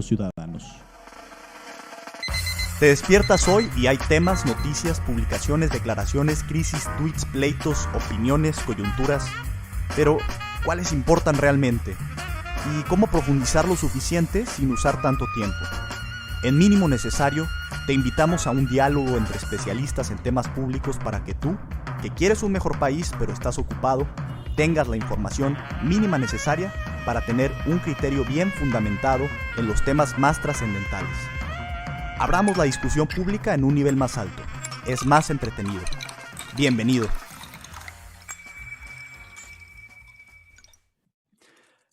ciudadanos. Te despiertas hoy y hay temas, noticias, publicaciones, declaraciones, crisis, tweets, pleitos, opiniones, coyunturas. Pero, ¿cuáles importan realmente? ¿Y cómo profundizar lo suficiente sin usar tanto tiempo? En Mínimo Necesario, te invitamos a un diálogo entre especialistas en temas públicos para que tú, que quieres un mejor país pero estás ocupado, tengas la información mínima necesaria para tener un criterio bien fundamentado en los temas más trascendentales. Abramos la discusión pública en un nivel más alto. Es más entretenido. Bienvenido.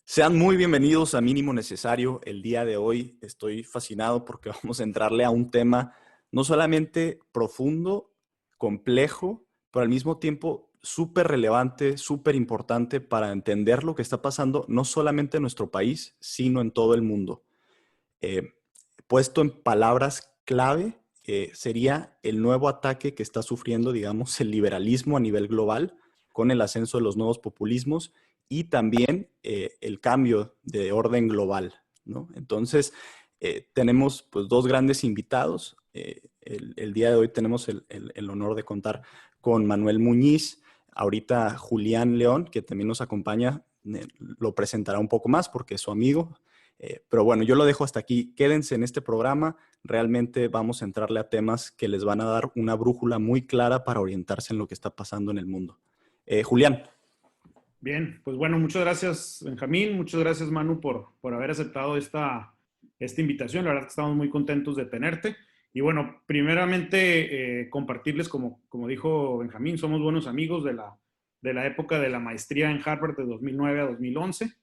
Sean muy bienvenidos a Mínimo Necesario. El día de hoy estoy fascinado porque vamos a entrarle a un tema no solamente profundo, complejo, pero al mismo tiempo súper relevante, súper importante para entender lo que está pasando no solamente en nuestro país, sino en todo el mundo. Puesto en palabras clave, sería el nuevo ataque que está sufriendo, digamos, el liberalismo a nivel global con el ascenso de los nuevos populismos y también el cambio de orden global, ¿no? Entonces, tenemos pues dos grandes invitados. El día de hoy tenemos el honor de contar con Manuel Muñiz, ahorita Julián León, que también nos acompaña, lo presentará un poco más porque es su amigo. Pero bueno, yo lo dejo hasta aquí. Quédense en este programa. Realmente vamos a entrarle a temas que les van a dar una brújula muy clara para orientarse en lo que está pasando en el mundo. Julián. Bien, pues bueno, muchas gracias, Benjamín. Muchas gracias, Manu, por haber aceptado esta invitación. La verdad que estamos muy contentos de tenerte. Y bueno, primeramente compartirles, como dijo Benjamín, somos buenos amigos de la época de la maestría en Harvard de 2009 a 2011,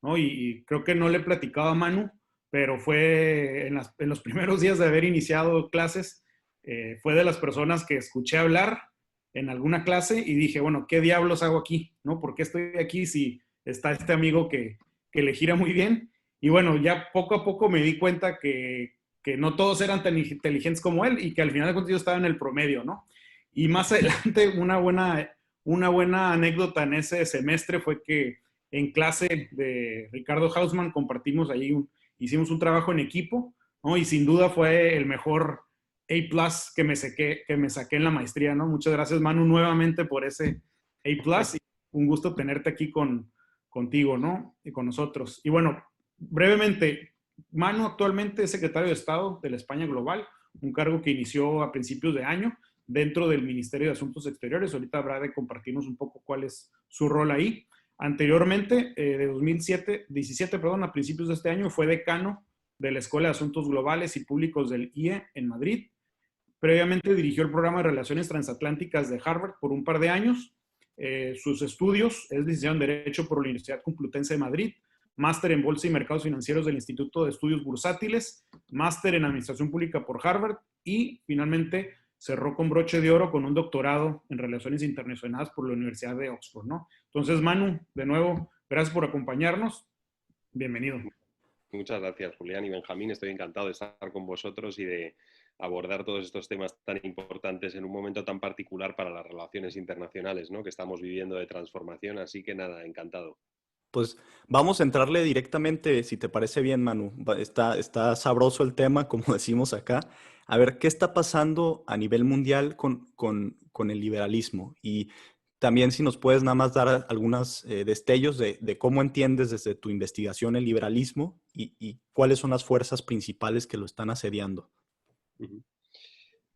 ¿no? Y creo que no le he platicado a Manu, pero fue en los primeros días de haber iniciado clases, fue de las personas que escuché hablar en alguna clase y dije, bueno, ¿qué diablos hago aquí? ¿No? ¿Por qué estoy aquí si está este amigo que le gira muy bien? Y bueno, ya poco a poco me di cuenta que no todos eran tan inteligentes como él y que al final de cuentas yo estaba en el promedio, ¿no? Y más adelante, una buena anécdota en ese semestre fue que en clase de Ricardo Hausmann compartimos ahí, hicimos un trabajo en equipo, ¿no? Y sin duda fue el mejor A+ que me saqué en la maestría, ¿no? Muchas gracias, Manu, nuevamente por ese A+, y un gusto tenerte aquí contigo, ¿no? Y con nosotros. Y bueno, brevemente, Manu actualmente es secretario de Estado de la España Global, un cargo que inició a principios de año dentro del Ministerio de Asuntos Exteriores. Ahorita habrá de compartirnos un poco cuál es su rol ahí. Anteriormente, de 2017, a principios de este año, fue decano de la Escuela de Asuntos Globales y Públicos del IE en Madrid. Previamente dirigió el programa de Relaciones Transatlánticas de Harvard por un par de años. Sus estudios es licenciado en Derecho por la Universidad Complutense de Madrid, máster en Bolsa y Mercados Financieros del Instituto de Estudios Bursátiles, máster en Administración Pública por Harvard y finalmente cerró con broche de oro con un doctorado en Relaciones Internacionales por la Universidad de Oxford, ¿no? Entonces, Manu, de nuevo, gracias por acompañarnos. Bienvenido. Muchas gracias, Julián y Benjamín. Estoy encantado de estar con vosotros y de abordar todos estos temas tan importantes en un momento tan particular para las relaciones internacionales, ¿no?, que estamos viviendo de transformación. Así que nada, encantado. Pues vamos a entrarle directamente, si te parece bien, Manu. Está sabroso el tema, como decimos acá. A ver, ¿qué está pasando a nivel mundial con el liberalismo? Y también si nos puedes nada más dar algunos destellos de cómo entiendes desde tu investigación el liberalismo y cuáles son las fuerzas principales que lo están asediando. Uh-huh.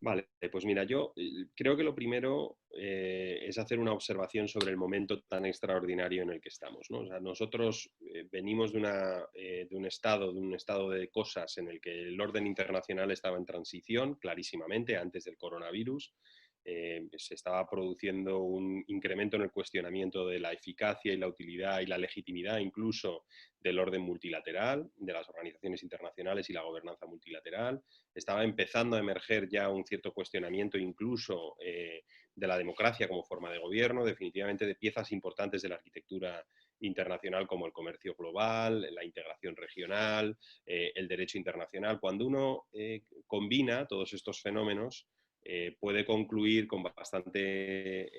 Vale, pues mira, yo creo que lo primero es hacer una observación sobre el momento tan extraordinario en el que estamos, ¿no? O sea, nosotros venimos de un estado de cosas en el que el orden internacional estaba en transición, clarísimamente, antes del coronavirus. Se estaba produciendo un incremento en el cuestionamiento de la eficacia y la utilidad y la legitimidad incluso del orden multilateral, de las organizaciones internacionales y la gobernanza multilateral. Estaba empezando a emerger ya un cierto cuestionamiento incluso de la democracia como forma de gobierno, definitivamente de piezas importantes de la arquitectura internacional como el comercio global, la integración regional, el derecho internacional. Cuando uno combina todos estos fenómenos, puede concluir con bastante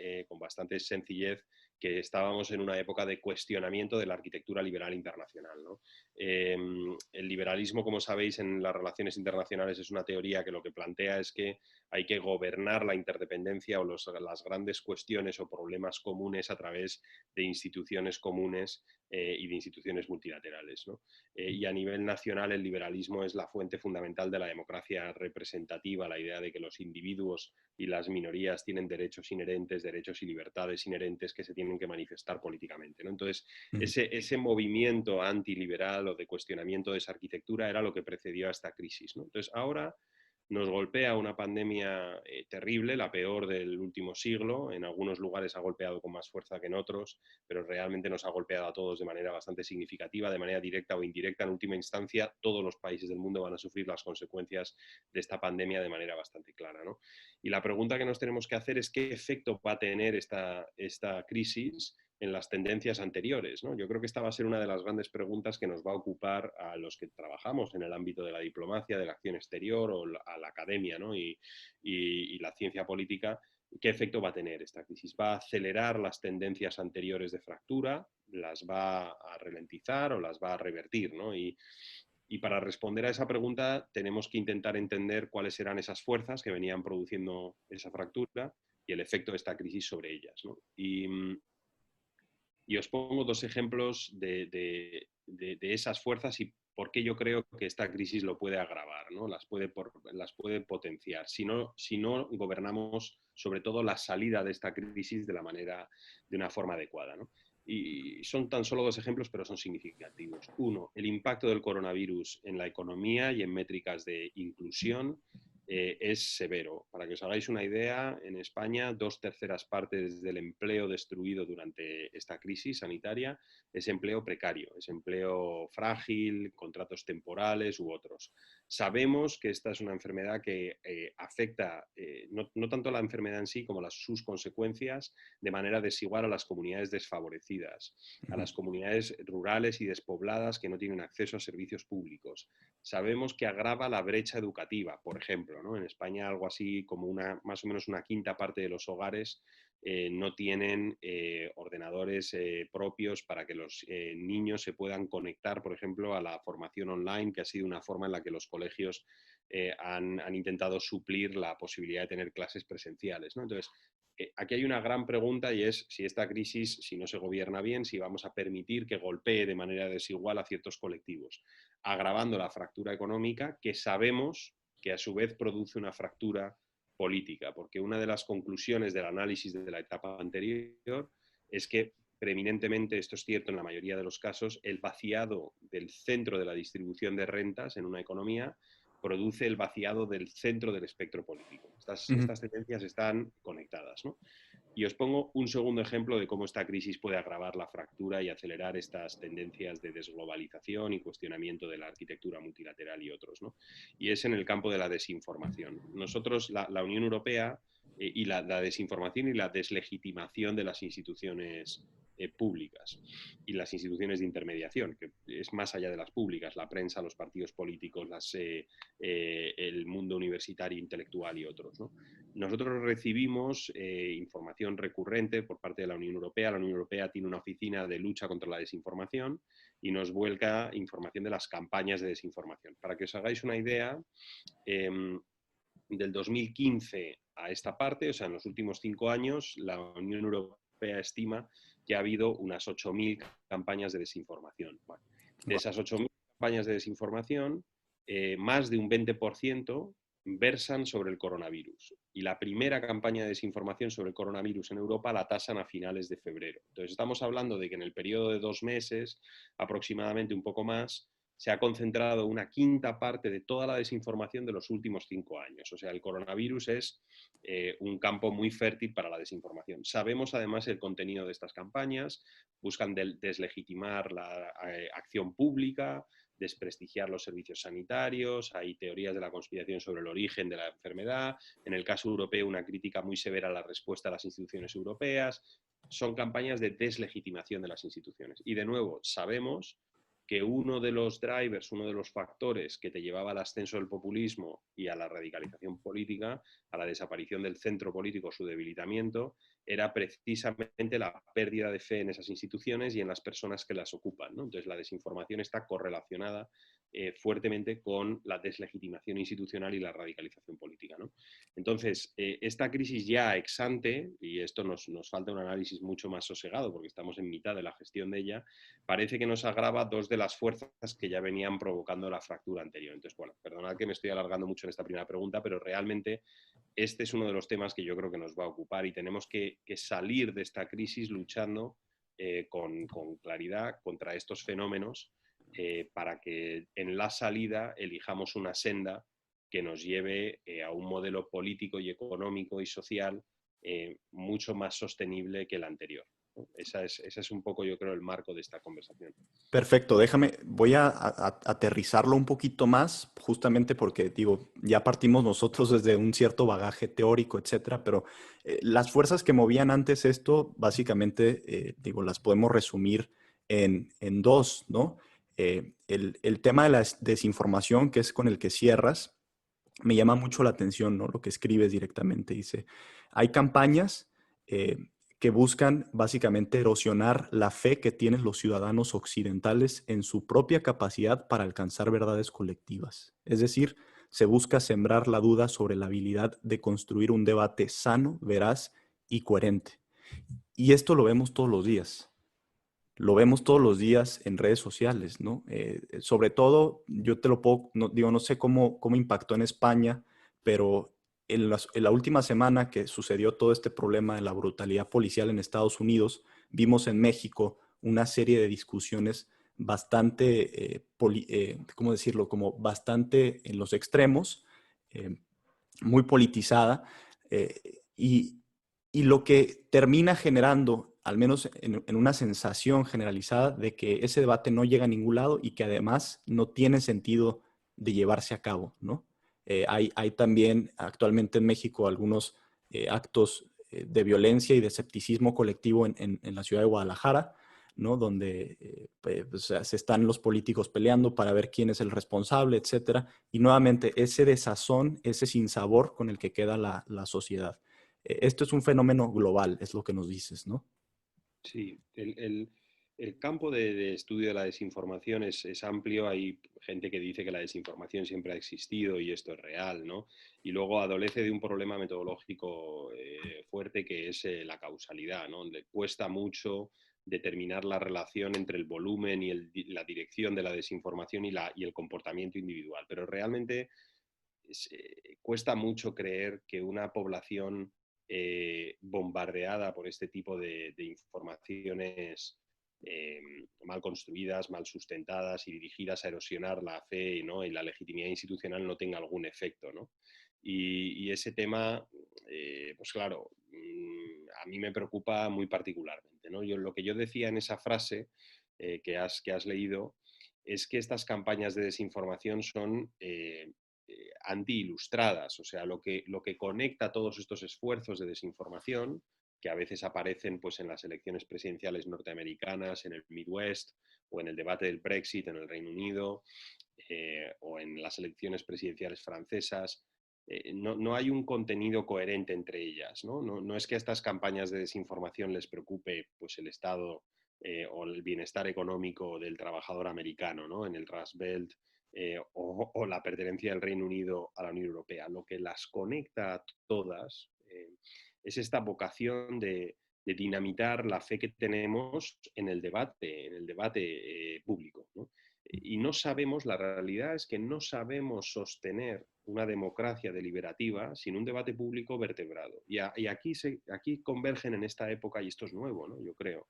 sencillez que estábamos en una época de cuestionamiento de la arquitectura liberal internacional, ¿no? El liberalismo, como sabéis, en las relaciones internacionales es una teoría que lo que plantea es que hay que gobernar la interdependencia o las grandes cuestiones o problemas comunes a través de instituciones comunes y de instituciones multilaterales, ¿no? Y a nivel nacional el liberalismo es la fuente fundamental de la democracia representativa, la idea de que los individuos y las minorías tienen derechos inherentes, derechos y libertades inherentes que se tienen que manifestar políticamente, ¿no? Entonces, ese movimiento antiliberal o de cuestionamiento de esa arquitectura era lo que precedió a esta crisis, ¿no? Entonces, ahora nos golpea una pandemia terrible, la peor del último siglo. En algunos lugares ha golpeado con más fuerza que en otros, pero realmente nos ha golpeado a todos de manera bastante significativa, de manera directa o indirecta. En última instancia, todos los países del mundo van a sufrir las consecuencias de esta pandemia de manera bastante clara, ¿no? Y la pregunta que nos tenemos que hacer es qué efecto va a tener esta crisis en las tendencias anteriores, ¿no? Yo creo que esta va a ser una de las grandes preguntas que nos va a ocupar a los que trabajamos en el ámbito de la diplomacia, de la acción exterior o a la academia, ¿no? y la ciencia política. ¿Qué efecto va a tener esta crisis? ¿Va a acelerar las tendencias anteriores de fractura? ¿Las va a ralentizar o las va a revertir, ¿no? Y para responder a esa pregunta tenemos que intentar entender cuáles eran esas fuerzas que venían produciendo esa fractura y el efecto de esta crisis sobre ellas, ¿no? Y os pongo dos ejemplos de esas fuerzas y por qué yo creo que esta crisis lo puede agravar, ¿no? Las puede potenciar. Si no gobernamos sobre todo la salida de esta crisis de una forma adecuada, ¿no? Y son tan solo dos ejemplos, pero son significativos. Uno, el impacto del coronavirus en la economía y en métricas de inclusión es severo. Para que os hagáis una idea, en España 2/3 partes del empleo destruido durante esta crisis sanitaria es empleo precario, es empleo frágil, contratos temporales u otros. Sabemos que esta es una enfermedad que afecta no tanto la enfermedad en sí como sus consecuencias de manera desigual a las comunidades desfavorecidas, a las comunidades rurales y despobladas que no tienen acceso a servicios públicos. Sabemos que agrava la brecha educativa, por ejemplo, ¿no? En España algo así como más o menos una quinta parte de los hogares no tienen ordenadores propios para que los niños se puedan conectar, por ejemplo, a la formación online, que ha sido una forma en la que los colegios han intentado suplir la posibilidad de tener clases presenciales, ¿no? Entonces, aquí hay una gran pregunta y es si esta crisis, si no se gobierna bien, si vamos a permitir que golpee de manera desigual a ciertos colectivos, agravando la fractura económica que sabemos que a su vez produce una fractura política, porque una de las conclusiones del análisis de la etapa anterior es que preeminentemente, esto es cierto en la mayoría de los casos, el vaciado del centro de la distribución de rentas en una economía produce el vaciado del centro del espectro político. Estas tendencias están conectadas, ¿no? Y os pongo un segundo ejemplo de cómo esta crisis puede agravar la fractura y acelerar estas tendencias de desglobalización y cuestionamiento de la arquitectura multilateral y otros, ¿no? Y es en el campo de la desinformación. Nosotros, la Unión Europea y la desinformación y la deslegitimación de las instituciones públicas y las instituciones de intermediación, que es más allá de las públicas, la prensa, los partidos políticos, el mundo universitario, intelectual y otros, ¿no? Nosotros recibimos información recurrente por parte de la Unión Europea. La Unión Europea tiene una oficina de lucha contra la desinformación y nos vuelca información de las campañas de desinformación. Para que os hagáis una idea, del 2015 a esta parte, o sea, en los últimos 5 años, la Unión Europea estima que ha habido unas 8.000 campañas de desinformación. Bueno, de esas 8.000 campañas de desinformación, más de un 20% versan sobre el coronavirus. Y la primera campaña de desinformación sobre el coronavirus en Europa la tasan a finales de febrero. Entonces estamos hablando de que en el periodo de 2 meses, aproximadamente un poco más, se ha concentrado una quinta parte de toda la desinformación de los últimos 5 años. O sea, el coronavirus es un campo muy fértil para la desinformación. Sabemos además el contenido de estas campañas, buscan deslegitimar la acción pública, desprestigiar los servicios sanitarios, hay teorías de la conspiración sobre el origen de la enfermedad, en el caso europeo una crítica muy severa a la respuesta de las instituciones europeas. Son campañas de deslegitimación de las instituciones. Y de nuevo, sabemos que uno de los drivers, uno de los factores que te llevaba al ascenso del populismo y a la radicalización política, a la desaparición del centro político, su debilitamiento, era precisamente la pérdida de fe en esas instituciones y en las personas que las ocupan, ¿no? Entonces la desinformación está correlacionada fuertemente con la deslegitimación institucional y la radicalización política, ¿no? Entonces, esta crisis ya ex ante, y esto nos falta un análisis mucho más sosegado porque estamos en mitad de la gestión de ella, parece que nos agrava dos de las fuerzas que ya venían provocando la fractura anterior. Entonces, bueno, perdonad que me estoy alargando mucho en esta primera pregunta, pero realmente este es uno de los temas que yo creo que nos va a ocupar y tenemos que salir de esta crisis luchando con claridad contra estos fenómenos para que en la salida elijamos una senda que nos lleve a un modelo político y económico y social mucho más sostenible que el anterior, ¿no? Ese es un poco, yo creo, el marco de esta conversación. Perfecto, voy a aterrizarlo un poquito más, justamente porque, digo, ya partimos nosotros desde un cierto bagaje teórico, etcétera, pero las fuerzas que movían antes esto, básicamente, digo, las podemos resumir en dos, ¿no? El tema de la desinformación, que es con el que cierras, me llama mucho la atención, ¿no? Lo que escribes directamente. Dice, hay campañas que buscan básicamente erosionar la fe que tienen los ciudadanos occidentales en su propia capacidad para alcanzar verdades colectivas. Es decir, se busca sembrar la duda sobre la habilidad de construir un debate sano, veraz y coherente. Y esto lo vemos todos los días. Lo vemos todos los días en redes sociales, ¿no? Sobre todo, yo te lo puedo, no, digo, no sé cómo impactó en España, pero en la última semana que sucedió todo este problema de la brutalidad policial en Estados Unidos, vimos en México una serie de discusiones bastante, ¿cómo decirlo? Como bastante en los extremos, eh, muy politizada, y lo que termina generando, al menos en una sensación generalizada, de que ese debate no llega a ningún lado y que además no tiene sentido de llevarse a cabo, ¿no? Hay también actualmente en México algunos actos de violencia y de escepticismo colectivo en la ciudad de Guadalajara, ¿no? Donde pues, se están los políticos peleando para ver quién es el responsable, etcétera. Y nuevamente ese desazón, ese sinsabor con el que queda la sociedad. Esto es un fenómeno global, es lo que nos dices, ¿no? Sí, el campo de estudio de la desinformación es amplio. Hay gente que dice que la desinformación siempre ha existido y esto es real, ¿no? Y luego adolece de un problema metodológico fuerte que es la causalidad, ¿no? Donde cuesta mucho determinar la relación entre el volumen y la dirección de la desinformación y el comportamiento individual. Pero realmente cuesta mucho creer que una población bombardeada por este tipo de informaciones mal construidas, mal sustentadas y dirigidas a erosionar la fe, ¿no? Y la legitimidad institucional no tenga algún efecto, ¿no? Y ese tema, pues claro, a mí me preocupa muy particularmente, ¿no? Lo que yo decía en esa frase que has leído es que estas campañas de desinformación son anti-ilustradas, o sea, lo que conecta todos estos esfuerzos de desinformación, que a veces aparecen pues, en las elecciones presidenciales norteamericanas, en el Midwest, o en el debate del Brexit en el Reino Unido, o en las elecciones presidenciales francesas. No hay un contenido coherente entre ellas, ¿no? No es que a estas campañas de desinformación les preocupe pues, el estado o el bienestar económico del trabajador americano, ¿no? En el Rust Belt, o la pertenencia del Reino Unido a la Unión Europea. Lo que las conecta a todas es esta vocación de dinamitar la fe que tenemos en el debate público, ¿no? Y no sabemos, la realidad es que no sabemos sostener una democracia deliberativa sin un debate público vertebrado. Y aquí convergen en esta época, y esto es nuevo, ¿no? Yo creo,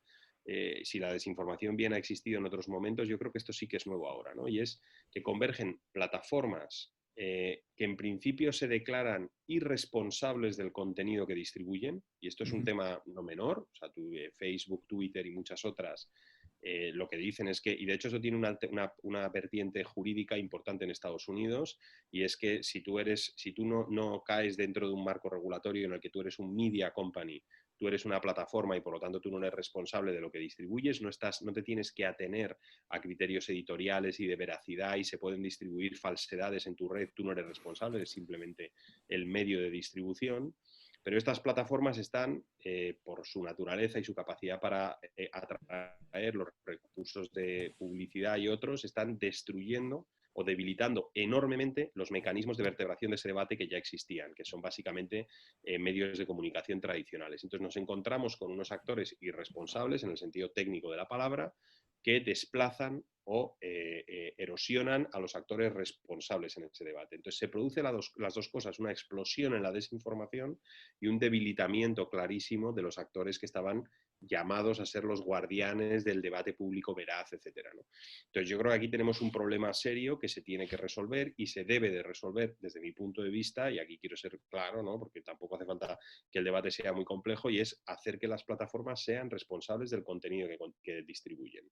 si la desinformación bien ha existido en otros momentos, yo creo que esto sí que es nuevo ahora, ¿no? Y es que convergen plataformas que en principio se declaran irresponsables del contenido que distribuyen, y esto es un tema no menor, o sea, Facebook, Twitter y muchas otras, lo que dicen es que, y de hecho eso tiene una vertiente jurídica importante en Estados Unidos, y es que si tú no caes dentro de un marco regulatorio en el que tú eres un media company, tú eres una plataforma y por lo tanto tú no eres responsable de lo que distribuyes, no te tienes que atener a criterios editoriales y de veracidad y se pueden distribuir falsedades en tu red, tú no eres responsable, eres simplemente el medio de distribución. Pero estas plataformas están, por su naturaleza y su capacidad para atraer los recursos de publicidad y otros, están destruyendo o debilitando enormemente los mecanismos de vertebración de ese debate que ya existían, que son básicamente medios de comunicación tradicionales. Entonces nos encontramos con unos actores irresponsables en el sentido técnico de la palabra, que desplazan o erosionan a los actores responsables en ese debate. Entonces se producen las dos cosas, una explosión en la desinformación y un debilitamiento clarísimo de los actores que estaban llamados a ser los guardianes del debate público veraz, etcétera, ¿no? Entonces yo creo que aquí tenemos un problema serio que se tiene que resolver y se debe de resolver desde mi punto de vista, y aquí quiero ser claro, ¿no? Porque tampoco hace falta que el debate sea muy complejo, y es hacer que las plataformas sean responsables del contenido que distribuyen.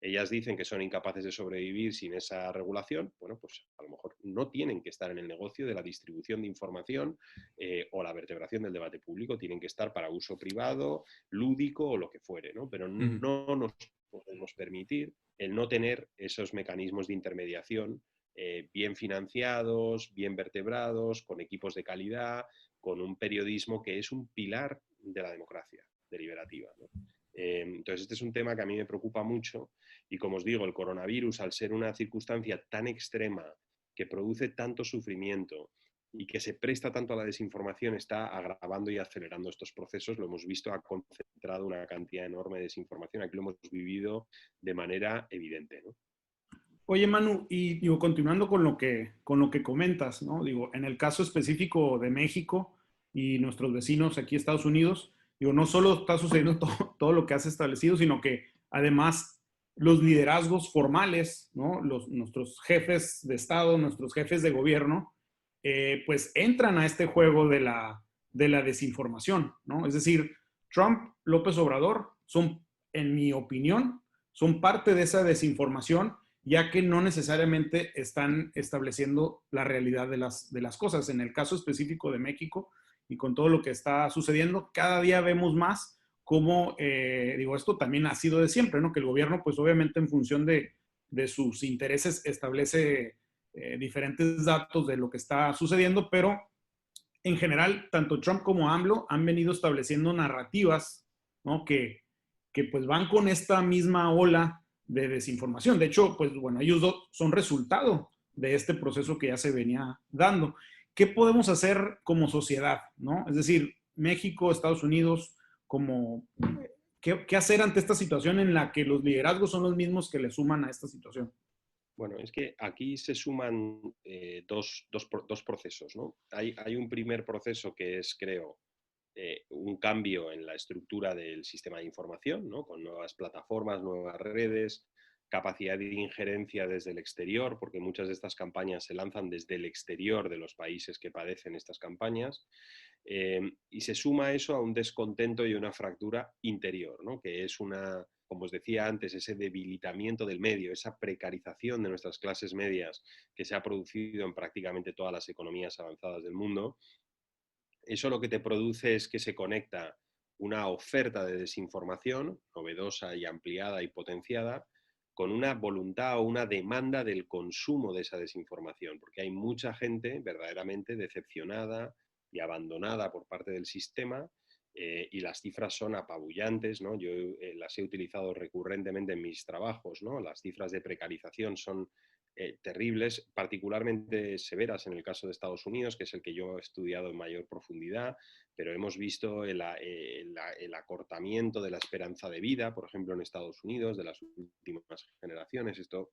Ellas dicen que son incapaces de sobrevivir sin esa regulación. Bueno, pues a lo mejor no tienen que estar en el negocio de la distribución de información o la vertebración del debate público, tienen que estar para uso privado, lúdico o lo que fuere, ¿no? Pero no nos podemos permitir el no tener esos mecanismos de intermediación bien financiados, bien vertebrados, con equipos de calidad, con un periodismo que es un pilar de la democracia deliberativa, ¿no? Entonces este es un tema que a mí me preocupa mucho y, como os digo, el coronavirus, al ser una circunstancia tan extrema que produce tanto sufrimiento y que se presta tanto a la desinformación, está agravando y acelerando estos procesos. Lo hemos visto, ha concentrado una cantidad enorme de desinformación. Aquí lo hemos vivido de manera evidente, ¿no? Oye, Manu, y digo, continuando con lo que comentas, ¿no? Digo, en el caso específico de México y nuestros vecinos aquí, Estados Unidos, digo, no solo está sucediendo todo lo que has establecido, sino que además los liderazgos formales, ¿no? Nuestros jefes de Estado, nuestros jefes de gobierno, pues entran a este juego de la desinformación, ¿no? Es decir, Trump, López Obrador son, en mi opinión, son parte de esa desinformación, ya que no necesariamente están estableciendo la realidad de las cosas. En el caso específico de México y con todo lo que está sucediendo, cada día vemos más cómo, digo, esto también ha sido de siempre, ¿no? Que el gobierno, pues obviamente en función de sus intereses, establece diferentes datos de lo que está sucediendo, pero en general, tanto Trump como AMLO han venido estableciendo narrativas, ¿no? Que pues van con esta misma ola de desinformación. De hecho, pues bueno, ellos dos son resultado de este proceso que ya se venía dando. ¿Qué podemos hacer como sociedad, no? Es decir, México, Estados Unidos, como, ¿qué hacer ante esta situación en la que los liderazgos son los mismos que le suman a esta situación? Bueno, es que aquí se suman dos procesos, ¿no? Hay un primer proceso que es, creo, un cambio en la estructura del sistema de información, ¿no? Con nuevas plataformas, nuevas redes, capacidad de injerencia desde el exterior, porque muchas de estas campañas se lanzan desde el exterior de los países que padecen estas campañas, y se suma eso a un descontento y una fractura interior, ¿no? Que es una, como os decía antes, ese debilitamiento del medio, esa precarización de nuestras clases medias que se ha producido en prácticamente todas las economías avanzadas del mundo. Eso lo que te produce es que se conecta una oferta de desinformación novedosa y ampliada y potenciada con una voluntad o una demanda del consumo de esa desinformación, porque hay mucha gente verdaderamente decepcionada y abandonada por parte del sistema, y las cifras son apabullantes, ¿no? Yo las he utilizado recurrentemente en mis trabajos, ¿no? Las cifras de precarización son terribles, particularmente severas en el caso de Estados Unidos, que es el que yo he estudiado en mayor profundidad, pero hemos visto el acortamiento de la esperanza de vida, por ejemplo, en Estados Unidos, de las últimas generaciones, esto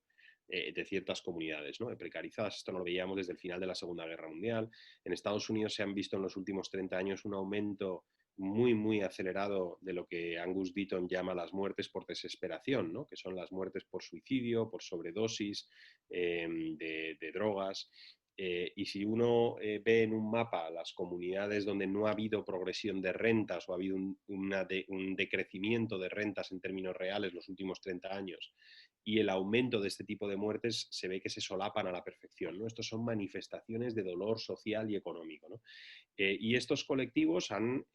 de ciertas comunidades, ¿no? Precarizadas. Esto no lo veíamos desde el final de la Segunda Guerra Mundial. En Estados Unidos se han visto en los últimos 30 años un aumento muy, muy acelerado de lo que Angus Deaton llama las muertes por desesperación, ¿no? Que son las muertes por suicidio, por sobredosis de drogas. Y si uno ve en un mapa las comunidades donde no ha habido progresión de rentas o ha habido un decrecimiento de rentas en términos reales los últimos 30 años, y el aumento de este tipo de muertes se ve que se solapan a la perfección, ¿no? Estos son manifestaciones de dolor social y económico, ¿no? Y estos colectivos han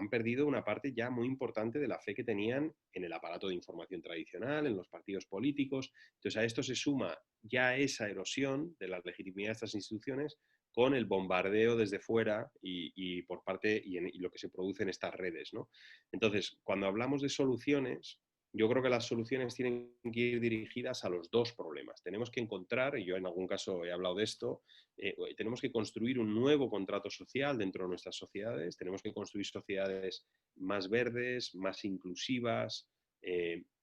perdido una parte ya muy importante de la fe que tenían en el aparato de información tradicional, en los partidos políticos. Entonces, a esto se suma ya esa erosión de la legitimidad de estas instituciones con el bombardeo desde fuera y por parte y lo que se produce en estas redes, ¿no? Entonces, cuando hablamos de soluciones, yo creo que las soluciones tienen que ir dirigidas a los dos problemas. Tenemos que encontrar, y yo en algún caso he hablado de esto, tenemos que construir un nuevo contrato social dentro de nuestras sociedades, tenemos que construir sociedades más verdes, más inclusivas,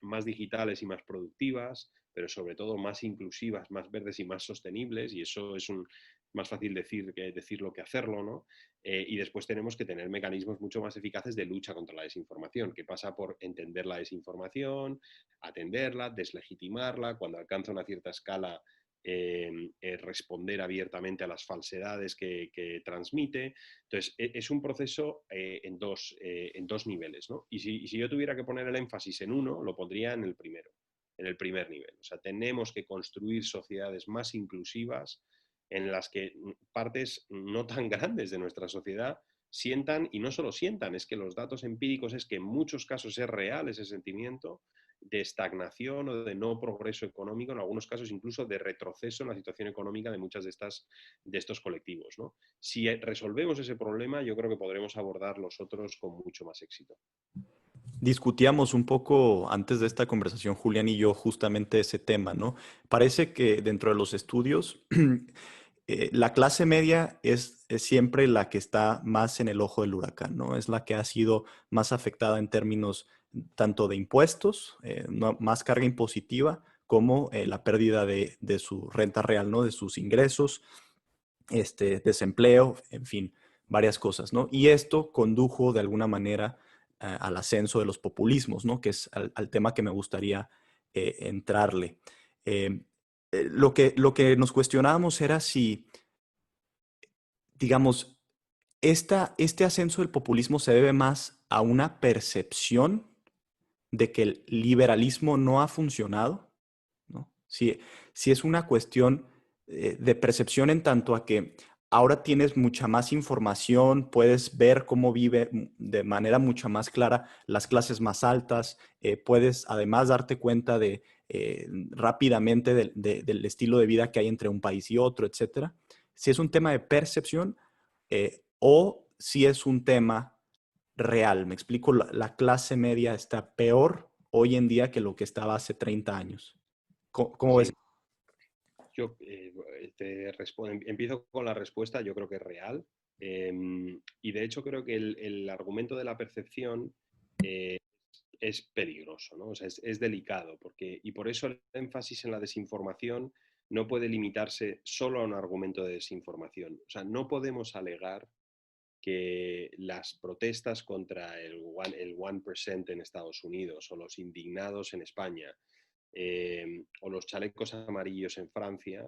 más digitales y más productivas, pero sobre todo más inclusivas, más verdes y más sostenibles, y eso es más fácil decirlo que hacerlo, ¿no? Y después tenemos que tener mecanismos mucho más eficaces de lucha contra la desinformación, que pasa por entender la desinformación, atenderla, deslegitimarla, cuando alcanza una cierta escala, responder abiertamente a las falsedades que transmite. Entonces, es un proceso en dos niveles, ¿no? Y si yo tuviera que poner el énfasis en uno, lo pondría en el primero, en el primer nivel. O sea, tenemos que construir sociedades más inclusivas en las que partes no tan grandes de nuestra sociedad sientan, y no solo sientan, es que los datos empíricos es que en muchos casos es real ese sentimiento de estagnación o de no progreso económico, en algunos casos incluso de retroceso en la situación económica de muchas de estos colectivos, ¿no? Si resolvemos ese problema, yo creo que podremos abordar los otros con mucho más éxito. Discutíamos un poco antes de esta conversación, Julián y yo, justamente ese tema, ¿no? Parece que dentro de los estudios, la clase media es siempre la que está más en el ojo del huracán, ¿no? Es la que ha sido más afectada en términos tanto de impuestos, más carga impositiva, como la pérdida de su renta real, ¿no? De sus ingresos, desempleo, en fin, varias cosas, ¿no? Y esto condujo de alguna manera al ascenso de los populismos, ¿no? Que es al tema que me gustaría entrarle. Eh, lo que nos cuestionábamos era si, digamos, este ascenso del populismo se debe más a una percepción de que el liberalismo no ha funcionado, ¿no? Si es una cuestión de percepción en tanto a que ahora tienes mucha más información, puedes ver cómo vive de manera mucho más clara las clases más altas, puedes además darte cuenta rápidamente del estilo de vida que hay entre un país y otro, etcétera. Si es un tema de percepción o si es un tema real. Me explico, la clase media está peor hoy en día que lo que estaba hace 30 años. ¿Cómo ves? Sí, yo empiezo con la respuesta, yo creo que es real. Y de hecho creo que el argumento de la percepción eh, es peligroso, ¿no? O sea, es delicado, y por eso el énfasis en la desinformación no puede limitarse solo a un argumento de desinformación. O sea, no podemos alegar que las protestas contra el 1% en Estados Unidos o los indignados en España o los chalecos amarillos en Francia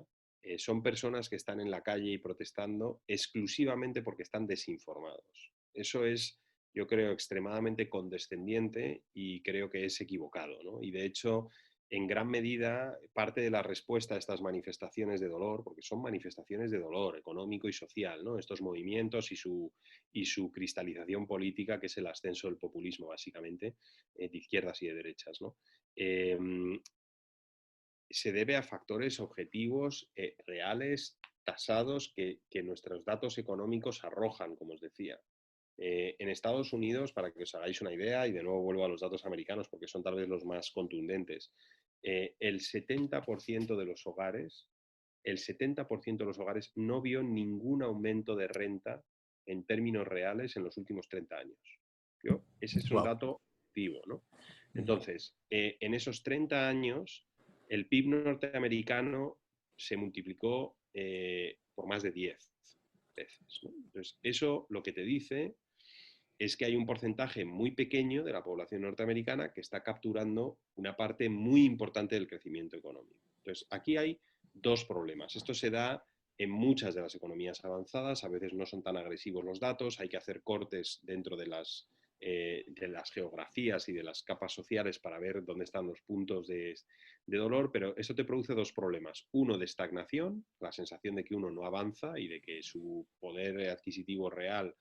son personas que están en la calle y protestando exclusivamente porque están desinformados. Eso es, yo creo, extremadamente condescendiente y creo que es equivocado, ¿no? Y de hecho, en gran medida, parte de la respuesta a estas manifestaciones de dolor, porque son manifestaciones de dolor económico y social, ¿no? Estos movimientos y su cristalización política, que es el ascenso del populismo, básicamente, de izquierdas y de derechas, ¿no? Eh, se debe a factores objetivos, reales, tasados, que nuestros datos económicos arrojan, como os decía. En Estados Unidos, para que os hagáis una idea, y de nuevo vuelvo a los datos americanos porque son tal vez los más contundentes, el 70% de los hogares, el 70% de los hogares no vio ningún aumento de renta en términos reales en los últimos 30 años. Ese es un Wow. dato vivo, ¿no? Entonces, en esos 30 años, el PIB norteamericano se multiplicó por más de 10 veces, ¿no? Entonces, eso lo que te dice es que hay un porcentaje muy pequeño de la población norteamericana que está capturando una parte muy importante del crecimiento económico. Entonces, aquí hay dos problemas. Esto se da en muchas de las economías avanzadas, a veces no son tan agresivos los datos, hay que hacer cortes dentro de de las geografías y de las capas sociales para ver dónde están los puntos de dolor, pero eso te produce dos problemas. Uno, de estagnación, la sensación de que uno no avanza y de que su poder adquisitivo real,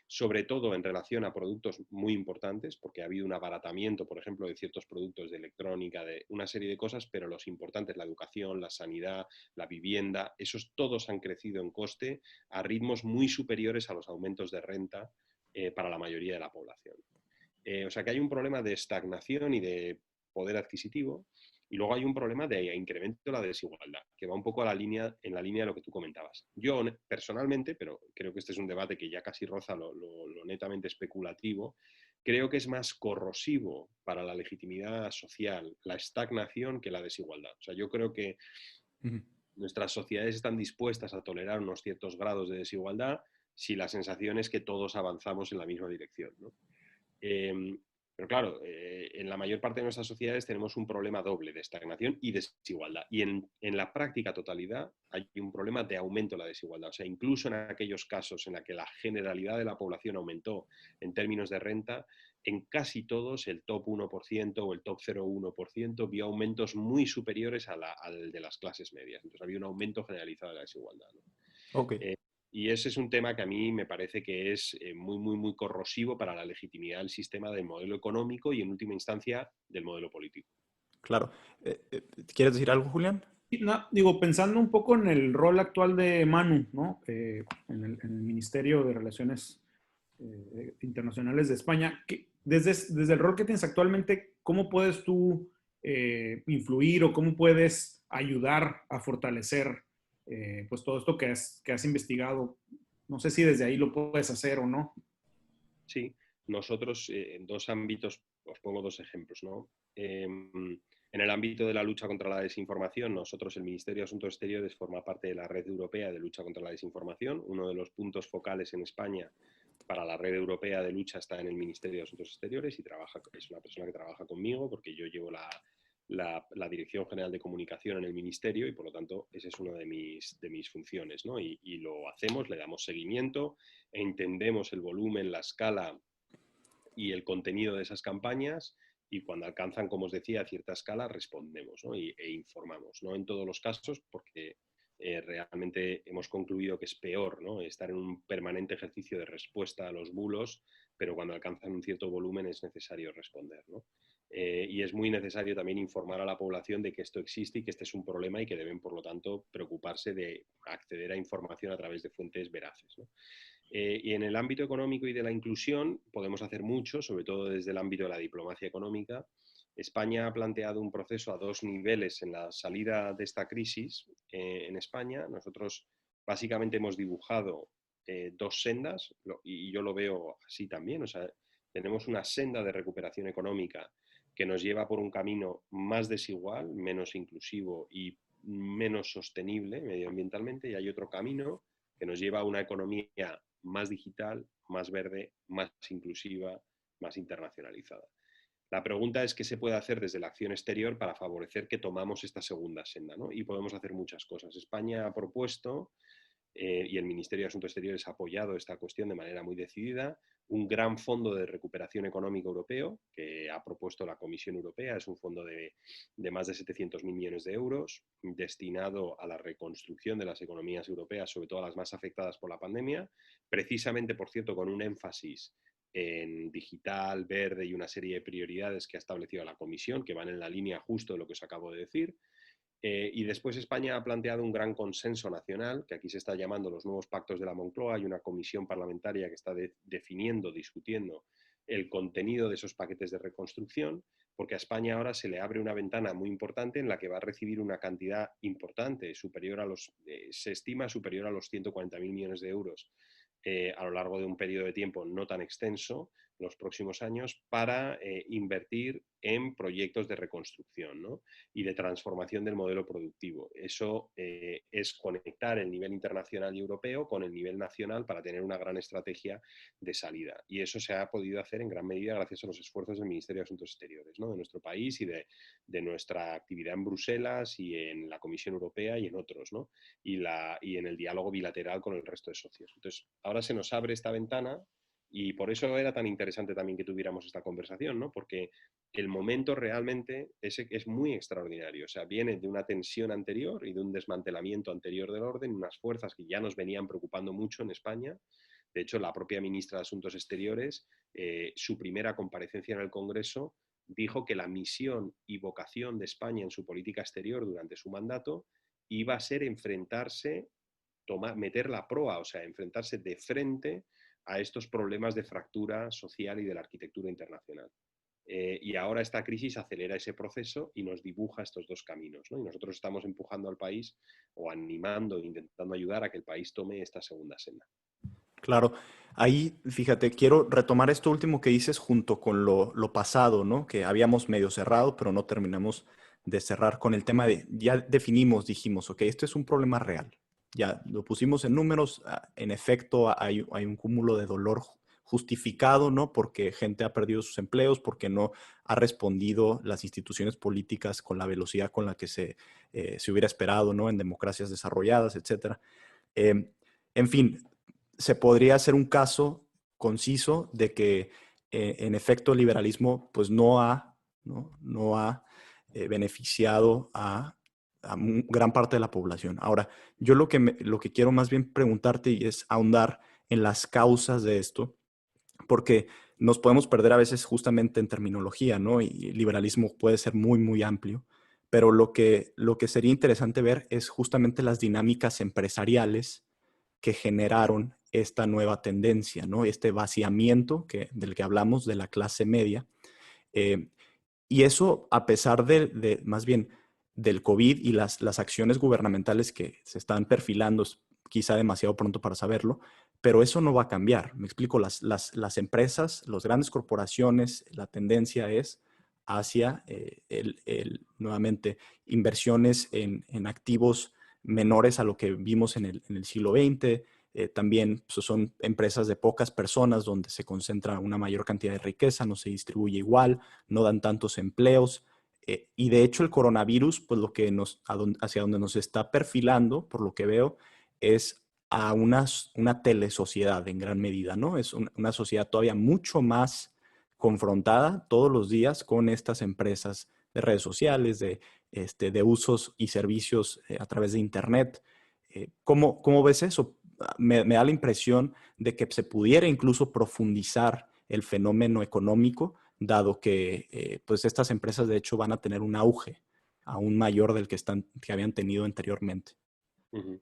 sobre todo en relación a productos muy importantes, porque ha habido un abaratamiento, por ejemplo, de ciertos productos de electrónica, de una serie de cosas, pero los importantes, la educación, la sanidad, la vivienda, esos todos han crecido en coste a ritmos muy superiores a los aumentos de renta para la mayoría de la población. O sea que hay un problema de estagnación y de poder adquisitivo, y luego hay un problema de incremento de la desigualdad, que va un poco en la línea de lo que tú comentabas. Yo personalmente, pero creo que este es un debate que ya casi roza lo netamente especulativo, creo que es más corrosivo para la legitimidad social la estagnación que la desigualdad. O sea, yo creo que nuestras sociedades están dispuestas a tolerar unos ciertos grados de desigualdad si la sensación es que todos avanzamos en la misma dirección, ¿no? Pero claro, en la mayor parte de nuestras sociedades tenemos un problema doble de estagnación y desigualdad. Y en la práctica totalidad hay un problema de aumento de la desigualdad. O sea, incluso en aquellos casos en los que la generalidad de la población aumentó en términos de renta, en casi todos el top 1% o el top 0,1% vio aumentos muy superiores al de las clases medias. Entonces había un aumento generalizado de la desigualdad, ¿no? Ok. Y ese es un tema que a mí me parece que es muy, muy, muy corrosivo para la legitimidad del sistema, del modelo económico y, en última instancia, del modelo político. Claro. ¿Quieres decir algo, Julián? Y digo, pensando un poco en el rol actual de Manu, ¿no? En el Ministerio de Relaciones Internacionales de España, desde el rol que tienes actualmente, ¿cómo puedes tú influir o cómo puedes ayudar a fortalecer pues todo esto que has investigado? No sé si desde ahí lo puedes hacer o no. Sí, nosotros en dos ámbitos, os pongo dos ejemplos, ¿no? En el ámbito de la lucha contra la desinformación, nosotros, el Ministerio de Asuntos Exteriores, forma parte de la Red Europea de Lucha contra la Desinformación. Uno de los puntos focales en España para la Red Europea de Lucha está en el Ministerio de Asuntos Exteriores y es una persona que trabaja conmigo porque yo llevo la Dirección General de Comunicación en el Ministerio y, por lo tanto, esa es una de mis funciones, ¿no? Y lo hacemos, le damos seguimiento, entendemos el volumen, la escala y el contenido de esas campañas, y cuando alcanzan, como os decía, cierta escala, respondemos, ¿no? E informamos. No en todos los casos, porque realmente hemos concluido que es peor, ¿no? Estar en un permanente ejercicio de respuesta a los bulos, pero cuando alcanzan un cierto volumen es necesario responder, ¿no? Y es muy necesario también informar a la población de que esto existe y que este es un problema y que deben, por lo tanto, preocuparse de acceder a información a través de fuentes veraces, ¿no? Y en el ámbito económico y de la inclusión podemos hacer mucho, sobre todo desde el ámbito de la diplomacia económica. España ha planteado un proceso a dos niveles en la salida de esta crisis en España. Nosotros básicamente hemos dibujado dos sendas, y yo lo veo así también. O sea, tenemos una senda de recuperación económica que nos lleva por un camino más desigual, menos inclusivo y menos sostenible medioambientalmente, y hay otro camino que nos lleva a una economía más digital, más verde, más inclusiva, más internacionalizada. La pregunta es qué se puede hacer desde la acción exterior para favorecer que tomamos esta segunda senda, ¿no? Y podemos hacer muchas cosas. España ha propuesto, y el Ministerio de Asuntos Exteriores ha apoyado esta cuestión de manera muy decidida, un gran fondo de recuperación económica europeo que ha propuesto la Comisión Europea. Es un fondo de más de 700.000 millones de euros destinado a la reconstrucción de las economías europeas, sobre todo a las más afectadas por la pandemia, precisamente, por cierto, con un énfasis en digital, verde y una serie de prioridades que ha establecido la Comisión, que van en la línea justo de lo que os acabo de decir. Y después España ha planteado un gran consenso nacional, que aquí se está llamando los nuevos pactos de la Moncloa. Hay una comisión parlamentaria que está definiendo, discutiendo el contenido de esos paquetes de reconstrucción, porque a España ahora se le abre una ventana muy importante en la que va a recibir una cantidad importante, se estima superior a los 140.000 millones de euros a lo largo de un periodo de tiempo no tan extenso, en los próximos años, para invertir en proyectos de reconstrucción, ¿no? Y de transformación del modelo productivo. Eso es conectar el nivel internacional y europeo con el nivel nacional para tener una gran estrategia de salida. Y eso se ha podido hacer en gran medida gracias a los esfuerzos del Ministerio de Asuntos Exteriores, ¿no? De nuestro país y de nuestra actividad en Bruselas y en la Comisión Europea y en otros, ¿no? Y en el diálogo bilateral con el resto de socios. Entonces, ahora se nos abre esta ventana Y por eso era tan interesante también que tuviéramos esta conversación, ¿no? Porque el momento realmente es muy extraordinario. O sea, viene de una tensión anterior y de un desmantelamiento anterior del orden, unas fuerzas que ya nos venían preocupando mucho en España. De hecho, la propia ministra de Asuntos Exteriores, su primera comparecencia en el Congreso, dijo que la misión y vocación de España en su política exterior durante su mandato iba a ser enfrentarse, meter la proa, o sea, enfrentarse de frente a estos problemas de fractura social y de la arquitectura internacional. Y ahora esta crisis acelera ese proceso y nos dibuja estos dos caminos, ¿no? Y nosotros estamos empujando al país o animando, intentando ayudar a que el país tome esta segunda senda. Claro, ahí, fíjate, quiero retomar esto último que dices junto con lo pasado, ¿no? Que habíamos medio cerrado, pero no terminamos de cerrar con el tema de, ya definimos, dijimos, ok, este es un problema real. Ya lo pusimos en números, en efecto hay un cúmulo de dolor justificado, ¿no? Porque gente ha perdido sus empleos, porque no ha respondido las instituciones políticas con la velocidad con la que se hubiera esperado, ¿no? En democracias desarrolladas, etcétera. En fin, se podría hacer un caso conciso de que en efecto el liberalismo pues no ha beneficiado a gran parte de la población. Ahora, yo lo que quiero más bien preguntarte y es ahondar en las causas de esto, porque nos podemos perder a veces justamente en terminología, ¿no? Y el liberalismo puede ser muy, muy amplio, pero lo que sería interesante ver es justamente las dinámicas empresariales que generaron esta nueva tendencia, ¿no? Este vaciamiento del que hablamos de la clase media. Eh, y eso, a pesar más bien del COVID y las acciones gubernamentales que se están perfilando, es quizá demasiado pronto para saberlo, pero eso no va a cambiar. Me explico, las empresas, las grandes corporaciones, la tendencia es hacia, nuevamente, inversiones en activos menores a lo que vimos en el siglo XX. También pues, son empresas de pocas personas donde se concentra una mayor cantidad de riqueza, no se distribuye igual, no dan tantos empleos. Y de hecho el coronavirus, pues hacia donde nos está perfilando, por lo que veo, es a una telesociedad en gran medida, ¿no? Es una sociedad todavía mucho más confrontada todos los días con estas empresas de redes sociales, de usos y servicios a través de Internet. ¿Cómo ves eso? Me da la impresión de que se pudiera incluso profundizar el fenómeno económico, dado que pues estas empresas de hecho van a tener un auge aún mayor del que habían tenido anteriormente. Uh-huh.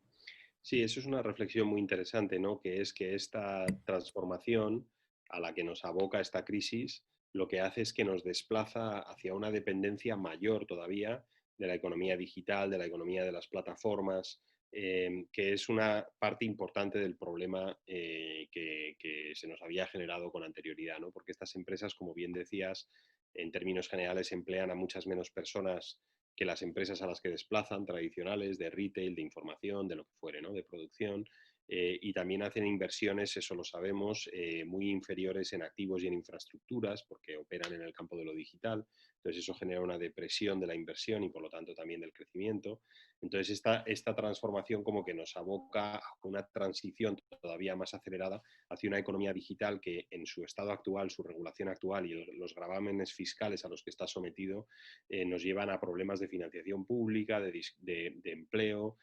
Sí, eso es una reflexión muy interesante, ¿no? Que es que esta transformación a la que nos aboca esta crisis, lo que hace es que nos desplaza hacia una dependencia mayor todavía de la economía digital, de la economía de las plataformas, que es una parte importante del problema que se nos había generado con anterioridad, ¿no? Porque estas empresas, como bien decías, en términos generales emplean a muchas menos personas que las empresas a las que desplazan, tradicionales, de retail, de información, de lo que fuere, ¿no? De producción, y también hacen inversiones, eso lo sabemos, muy inferiores en activos y en infraestructuras, porque operan en el campo de lo digital. Entonces eso genera una depresión de la inversión y por lo tanto también del crecimiento. Entonces esta transformación como que nos aboca a una transición todavía más acelerada hacia una economía digital que en su estado actual, su regulación actual y los gravámenes fiscales a los que está sometido nos llevan a problemas de financiación pública, de empleo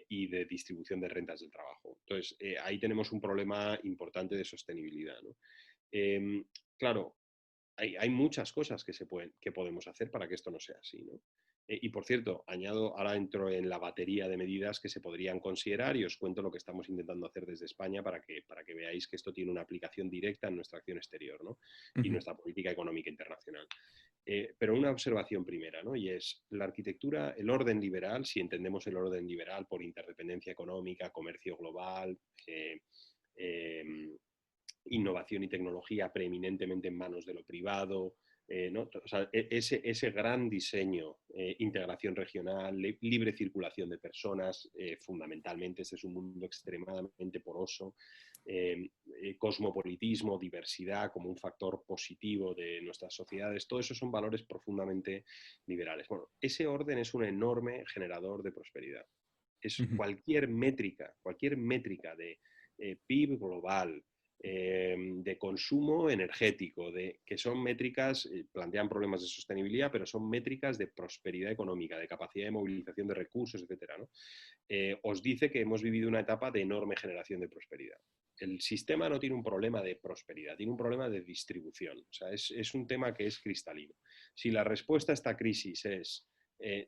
y de distribución de rentas del trabajo. Entonces, ahí tenemos un problema importante de sostenibilidad, ¿no? Claro, hay muchas cosas que podemos hacer para que esto no sea así, ¿no? Y por cierto, ahora entro en la batería de medidas que se podrían considerar y os cuento lo que estamos intentando hacer desde España para que veáis que esto tiene una aplicación directa en nuestra acción exterior, ¿no? Y nuestra política económica internacional. Pero una observación primera, ¿no? Y es la arquitectura, el orden liberal, si entendemos el orden liberal por interdependencia económica, comercio global, eh, innovación y tecnología preeminentemente en manos de lo privado, ¿no? O sea, ese gran diseño, integración regional, libre circulación de personas, fundamentalmente, este es un mundo extremadamente poroso, cosmopolitismo, diversidad como un factor positivo de nuestras sociedades, todo eso son valores profundamente liberales. Bueno, ese orden es un enorme generador de prosperidad. Es cualquier métrica de PIB global, de consumo energético, que son métricas, plantean problemas de sostenibilidad, pero son métricas de prosperidad económica, de capacidad de movilización de recursos, etcétera, ¿no? Os dice que hemos vivido una etapa de enorme generación de prosperidad. El sistema no tiene un problema de prosperidad, tiene un problema de distribución. O sea, es un tema que es cristalino. Si la respuesta a esta crisis es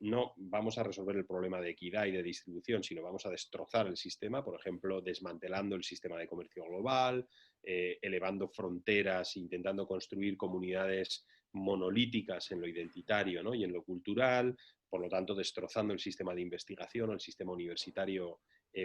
no vamos a resolver el problema de equidad y de distribución, sino vamos a destrozar el sistema, por ejemplo, desmantelando el sistema de comercio global, elevando fronteras, intentando construir comunidades monolíticas en lo identitario, ¿no? Y en lo cultural, por lo tanto, destrozando el sistema de investigación o el sistema universitario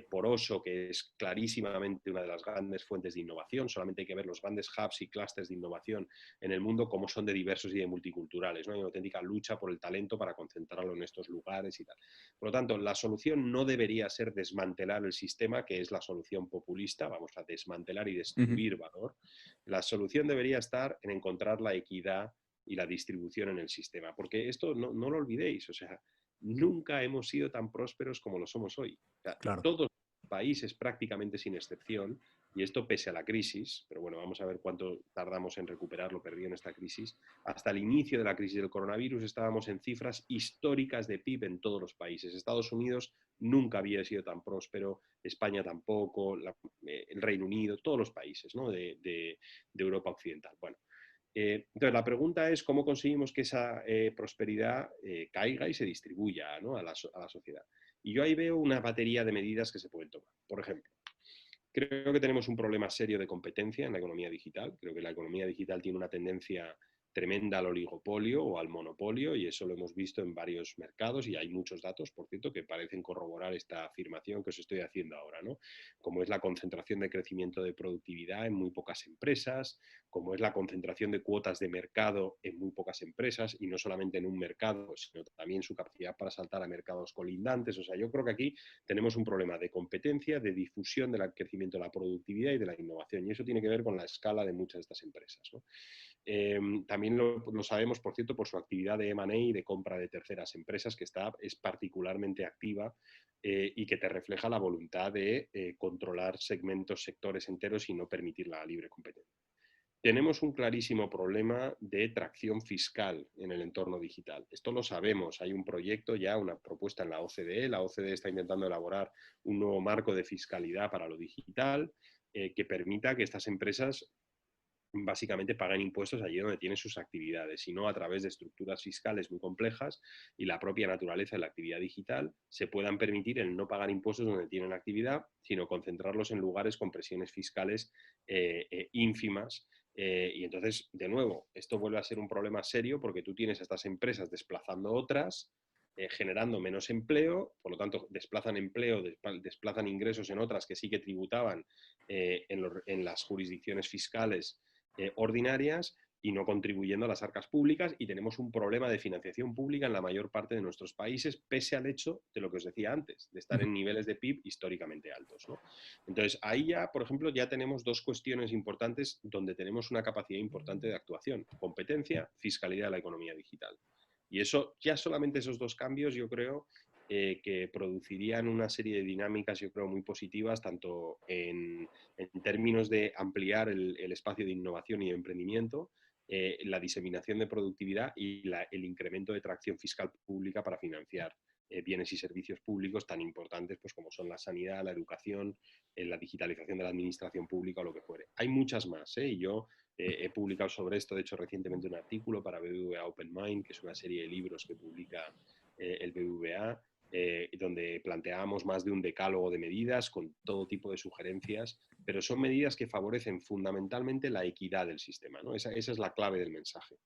poroso, que es clarísimamente una de las grandes fuentes de innovación. Solamente hay que ver los grandes hubs y clústeres de innovación en el mundo, cómo son de diversos y de multiculturales, ¿no? Hay una auténtica lucha por el talento para concentrarlo en estos lugares y tal. Por lo tanto, la solución no debería ser desmantelar el sistema, que es la solución populista, vamos a desmantelar y destruir valor. La solución debería estar en encontrar la equidad y la distribución en el sistema, porque esto no lo olvidéis, o sea, nunca hemos sido tan prósperos como lo somos hoy. O sea, Claro. todos los países, prácticamente sin excepción, y esto pese a la crisis, pero bueno, vamos a ver cuánto tardamos en recuperar lo perdido en esta crisis. Hasta el inicio de la crisis del coronavirus estábamos en cifras históricas de PIB en todos los países. Estados Unidos nunca había sido tan próspero, España tampoco, el Reino Unido, todos los países, ¿no? de Europa Occidental. Bueno, entonces, la pregunta es cómo conseguimos que esa prosperidad caiga y se distribuya, ¿no? a la sociedad. Y yo ahí veo una batería de medidas que se pueden tomar. Por ejemplo, creo que tenemos un problema serio de competencia en la economía digital. Creo que la economía digital tiene una tendencia tremenda al oligopolio o al monopolio, y eso lo hemos visto en varios mercados, y hay muchos datos, por cierto, que parecen corroborar esta afirmación que os estoy haciendo ahora, ¿no? Como es la concentración de crecimiento de productividad en muy pocas empresas, como es la concentración de cuotas de mercado en muy pocas empresas, y no solamente en un mercado, sino también su capacidad para saltar a mercados colindantes. O sea, yo creo que aquí tenemos un problema de competencia, de difusión del crecimiento de la productividad y de la innovación, y eso tiene que ver con la escala de muchas de estas empresas, ¿no? También lo sabemos, por cierto, por su actividad de M&A y de compra de terceras empresas, que es particularmente activa y que te refleja la voluntad de controlar segmentos, sectores enteros y no permitir la libre competencia. Tenemos un clarísimo problema de tracción fiscal en el entorno digital. Esto lo sabemos. Hay un proyecto ya, una propuesta en la OCDE. La OCDE está intentando elaborar un nuevo marco de fiscalidad para lo digital que permita que estas empresas básicamente pagan impuestos allí donde tienen sus actividades y no a través de estructuras fiscales muy complejas, y la propia naturaleza de la actividad digital se puedan permitir el no pagar impuestos donde tienen actividad, sino concentrarlos en lugares con presiones fiscales ínfimas. Y entonces, de nuevo, esto vuelve a ser un problema serio porque tú tienes a estas empresas desplazando otras, generando menos empleo, por lo tanto desplazan empleo, desplazan ingresos en otras que sí que tributaban en las jurisdicciones fiscales ordinarias, y no contribuyendo a las arcas públicas, y tenemos un problema de financiación pública en la mayor parte de nuestros países, pese al hecho de lo que os decía antes, de estar en niveles de PIB históricamente altos, ¿no? Entonces, ahí ya, por ejemplo, ya tenemos dos cuestiones importantes donde tenemos una capacidad importante de actuación: competencia, fiscalidad de la economía digital. Y eso, ya solamente esos dos cambios, yo creo que producirían una serie de dinámicas, yo creo, muy positivas, tanto en términos de ampliar el espacio de innovación y de emprendimiento, la diseminación de productividad y el incremento de tracción fiscal pública para financiar bienes y servicios públicos tan importantes pues, como son la sanidad, la educación, la digitalización de la administración pública o lo que fuere. Hay muchas más, y yo he publicado sobre esto, de hecho, recientemente un artículo para BBVA Open Mind, que es una serie de libros que publica el BBVA, donde planteábamos más de un decálogo de medidas con todo tipo de sugerencias, pero son medidas que favorecen fundamentalmente la equidad del sistema, ¿no? Esa es la clave del mensaje.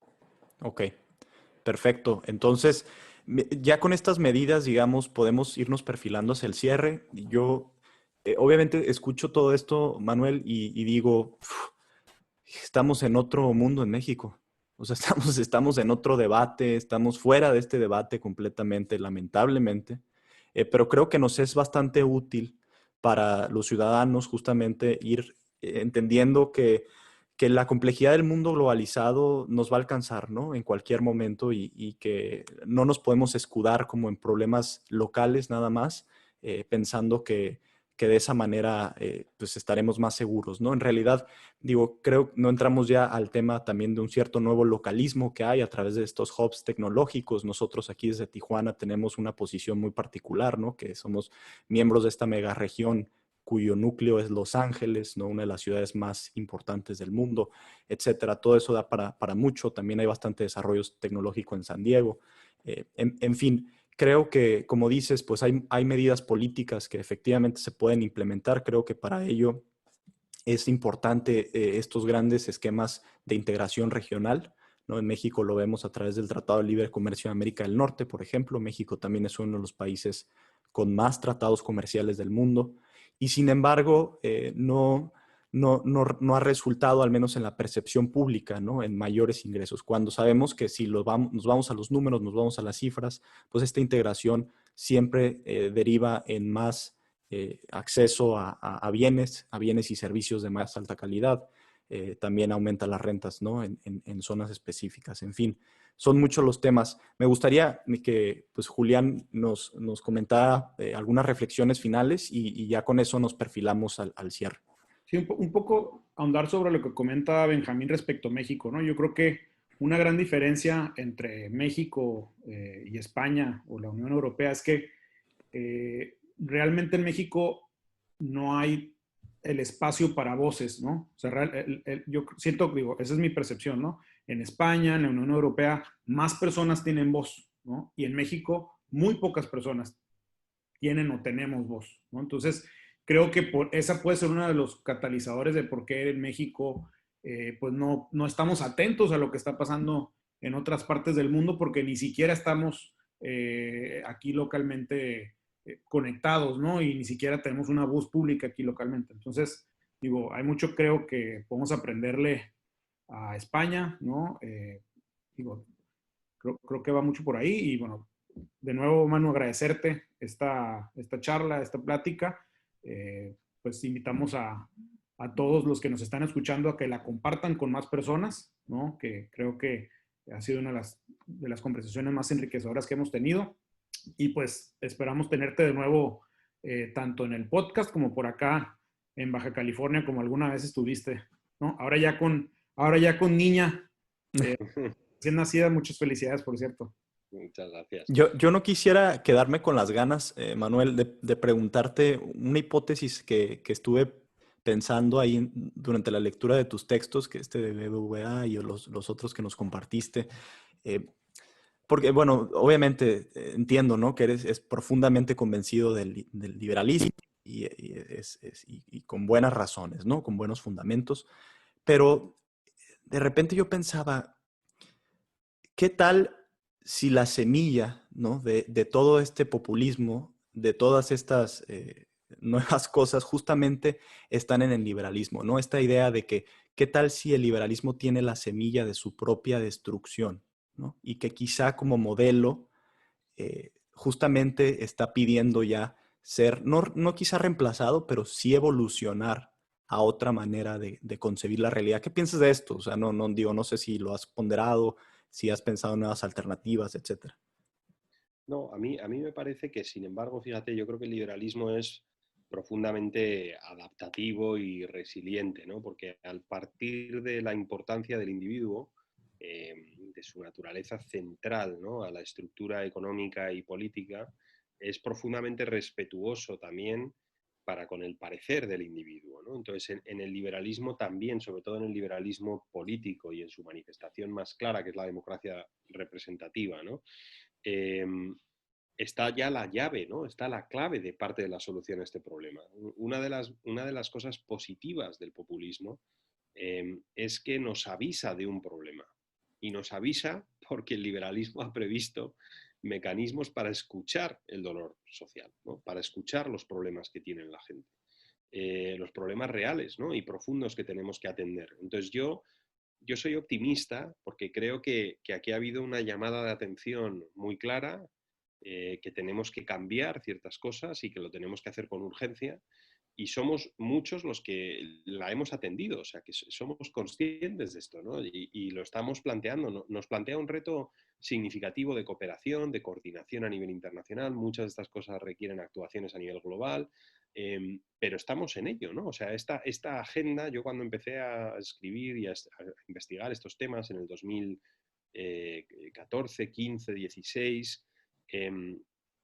Ok, perfecto. Entonces, ya con estas medidas, digamos, podemos irnos perfilando hacia el cierre. Yo, obviamente, escucho todo esto, Manuel, y digo, estamos en otro mundo en México. O sea, estamos en otro debate, estamos fuera de este debate completamente, lamentablemente. Pero creo que nos es bastante útil para los ciudadanos justamente ir entendiendo que la complejidad del mundo globalizado nos va a alcanzar, ¿no? En cualquier momento, y que no nos podemos escudar como en problemas locales nada más, pensando que que de esa manera pues estaremos más seguros, ¿no? En realidad, digo, creo no entramos ya al tema también de un cierto nuevo localismo que hay a través de estos hubs tecnológicos. Nosotros aquí desde Tijuana tenemos una posición muy particular, ¿no? Que somos miembros de esta mega región cuyo núcleo es Los Ángeles, ¿no? Una de las ciudades más importantes del mundo, etcétera. Todo eso da para mucho. También hay bastante desarrollo tecnológico en San Diego. En fin, creo que, como dices, pues hay medidas políticas que efectivamente se pueden implementar. Creo que para ello es importante estos grandes esquemas de integración regional, ¿no? En México lo vemos a través del Tratado de Libre Comercio de América del Norte, por ejemplo. México también es uno de los países con más tratados comerciales del mundo y sin embargo no ha resultado, al menos en la percepción pública, ¿no? En mayores ingresos. Cuando sabemos que si nos vamos a los números, nos vamos a las cifras, pues esta integración siempre deriva en más acceso a bienes y servicios de más alta calidad. También aumenta las rentas, ¿no? En zonas específicas. En fin, son muchos los temas. Me gustaría que pues, Julián nos comentara algunas reflexiones finales y ya con eso nos perfilamos al cierre. Sí, un poco ahondar sobre lo que comenta Benjamín respecto a México, ¿no? Yo creo que una gran diferencia entre México y España o la Unión Europea es que realmente en México no hay el espacio para voces, ¿no? O sea, yo siento, digo, esa es mi percepción, ¿no? En España, en la Unión Europea, más personas tienen voz, ¿no? Y en México, muy pocas personas tienen o tenemos voz, ¿no? Entonces, creo que esa puede ser uno de los catalizadores de por qué en México pues no estamos atentos a lo que está pasando en otras partes del mundo porque ni siquiera estamos aquí localmente conectados, ¿no? Y ni siquiera tenemos una voz pública aquí localmente. Entonces, digo, hay mucho creo que podemos aprenderle a España, ¿no? Digo, creo que va mucho por ahí y bueno, de nuevo, Manu, agradecerte esta charla, esta plática. Pues invitamos a todos los que nos están escuchando a que la compartan con más personas, ¿no? Que creo que ha sido una de las conversaciones más enriquecedoras que hemos tenido. Y pues esperamos tenerte de nuevo, tanto en el podcast como por acá en Baja California, como alguna vez estuviste, ¿no? Ahora ya con niña, recién nacida, muchas felicidades, por cierto. Muchas gracias. Yo no quisiera quedarme con las ganas, Manuel, de preguntarte una hipótesis que estuve pensando ahí durante la lectura de tus textos, que este de BBVA y los otros que nos compartiste. Eh, Porque, bueno, obviamente entiendo, ¿no? Que es profundamente convencido del liberalismo y con buenas razones, ¿no? Con buenos fundamentos. Pero de repente yo pensaba, ¿qué tal si la semilla, ¿no? de todo este populismo, de todas estas nuevas cosas, justamente están en el liberalismo, ¿no? Esta idea de que, ¿qué tal si el liberalismo tiene la semilla de su propia destrucción, ¿no? Y que quizá como modelo justamente está pidiendo ya ser, no quizá reemplazado, pero sí evolucionar a otra manera de concebir la realidad. ¿Qué piensas de esto? O sea, digo, no sé si lo has ponderado, si has pensado en nuevas alternativas, etcétera. No, a mí me parece que, sin embargo, fíjate, yo creo que el liberalismo es profundamente adaptativo y resiliente, ¿no? Porque al partir de la importancia del individuo, de su naturaleza central, ¿no? A la estructura económica y política, es profundamente respetuoso también para con el parecer del individuo, ¿no? Entonces, en el liberalismo también, sobre todo en el liberalismo político y en su manifestación más clara, que es la democracia representativa, ¿no? eh, está ya la llave, ¿no? Está la clave de parte de la solución a este problema. Una de las cosas positivas del populismo es que nos avisa de un problema. Y nos avisa porque el liberalismo ha previsto mecanismos para escuchar el dolor social, ¿no? Para escuchar los problemas que tiene la gente. Los problemas reales, ¿no? Y profundos que tenemos que atender. Entonces yo soy optimista porque creo que aquí ha habido una llamada de atención muy clara, que tenemos que cambiar ciertas cosas y que lo tenemos que hacer con urgencia. Y somos muchos los que la hemos atendido, o sea, que somos conscientes de esto, ¿no? Y lo estamos planteando. Nos plantea un reto significativo de cooperación, de coordinación a nivel internacional. Muchas de estas cosas requieren actuaciones a nivel global. Pero estamos en ello, ¿no? O sea, esta agenda, yo cuando empecé a escribir y a investigar estos temas en el 2014, 15, 16,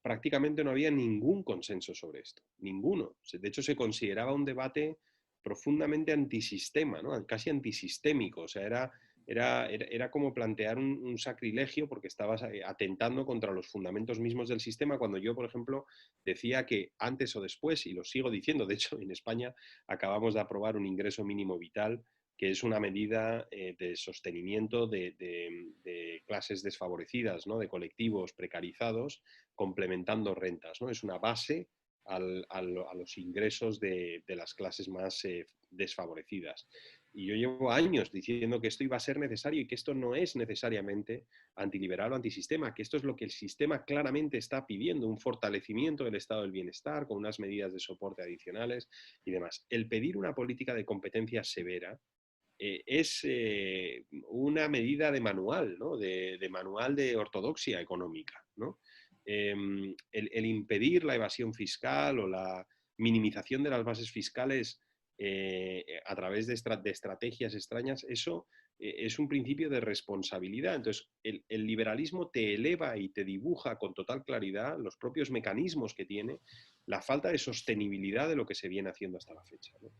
prácticamente no había ningún consenso sobre esto, ninguno. De hecho, se consideraba un debate profundamente antisistema, ¿no? Casi antisistémico. O sea, era como plantear un sacrilegio porque estabas atentando contra los fundamentos mismos del sistema, cuando yo, por ejemplo, decía que antes o después, y lo sigo diciendo, de hecho, en España acabamos de aprobar un ingreso mínimo vital, que es una medida de sostenimiento de clases desfavorecidas, ¿no? De colectivos precarizados, complementando rentas, ¿no? Es una base a los ingresos de las clases más desfavorecidas. Y yo llevo años diciendo que esto iba a ser necesario y que esto no es necesariamente antiliberal o antisistema, que esto es lo que el sistema claramente está pidiendo, un fortalecimiento del estado del bienestar con unas medidas de soporte adicionales y demás. El pedir una política de competencia severa es una medida de manual, ¿no? de manual de ortodoxia económica, ¿no? El impedir la evasión fiscal o la minimización de las bases fiscales a través de estrategias extrañas, eso es un principio de responsabilidad. Entonces, el liberalismo te eleva y te dibuja con total claridad los propios mecanismos que tiene, la falta de sostenibilidad de lo que se viene haciendo hasta la fecha, ¿no?